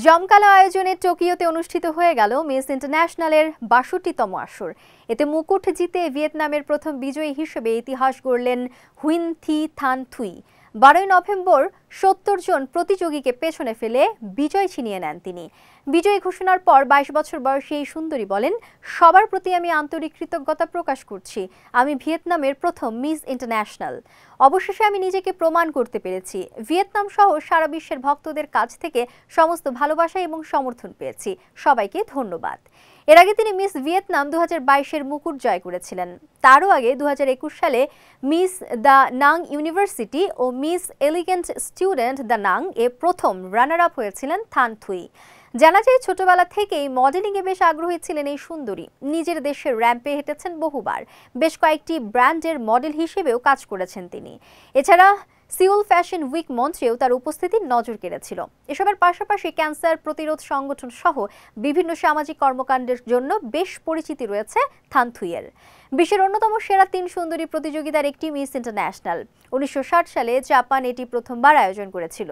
জমকালো আয়োজনে টোকিওতে অনুষ্ঠিত হয়ে গেল মিস ইন্টারন্যাশনালের ৬২তম আসর। এতে মুকুট জিতে ভিয়েতনামের প্রথম বিজয়ী হিসেবে ইতিহাস গড়লেন হুইন থি থান থুই। ১২ নভেম্বর ৭০ জন প্রতিযোগীকে পেছনে ফেলে বিজয় ছিনিয়ে নেন তিনি। বিজয়ী ঘোষণার পর ২২ বছর বয়সী এই সুন্দরী বলেন, সবার প্রতি আমি আন্তরিক কৃতজ্ঞতা প্রকাশ করছি। আমি ভিয়েতনামের প্রথম মিস ইন্টারন্যাশনাল। অবশেষে আমি নিজেকে প্রমাণ করতে পেরেছি। ভিয়েতনাম সহ সারা বিশ্বের ভক্তদের কাছ থেকে সমস্ত ভালোবাসা এবং সমর্থন পেয়েছি। সবাইকে ধন্যবাদ। এর আগে তিনি মিস ভিয়েতনাম ২০২২-এর মুকুট জয় করেছিলেন। তারও আগে ২০২১ সালে মিস দ্য নাং ইউনিভার্সিটি ও miss elegant student Da Nang এ প্রথম রানার আপ হয়েছিলেন থান থুই। জানা যায় ছোটবেলা থেকেই মডেলিংয়ে বেশ আগ্রহী ছিলেন এই সুন্দরী। নিজের দেশের র্যাম্পে হেঁটেছেন বহুবার। বেশ কয়েকটি ব্র্যান্ডের মডেল হিসেবেও কাজ করেছেন তিনি। এছাড়া সিউল ফ্যাশন উইক মঞ্চেও তার উপস্থিতি নজর কেড়েছিল। এসবের পাশাপাশি ক্যান্সার প্রতিরোধ সংগঠন সহ বিভিন্ন সামাজিক কর্মকাণ্ডের জন্য বেশ পরিচিতি রয়েছে থান থুইয়ের। বিশ্বের অন্যতম সেরা ৩ সুন্দরী প্রতিযোগিতার একটি মিস ইন্টারন্যাশনাল। ১৯৬০ সালে জাপান এটি প্রথমবার আয়োজন করেছিল।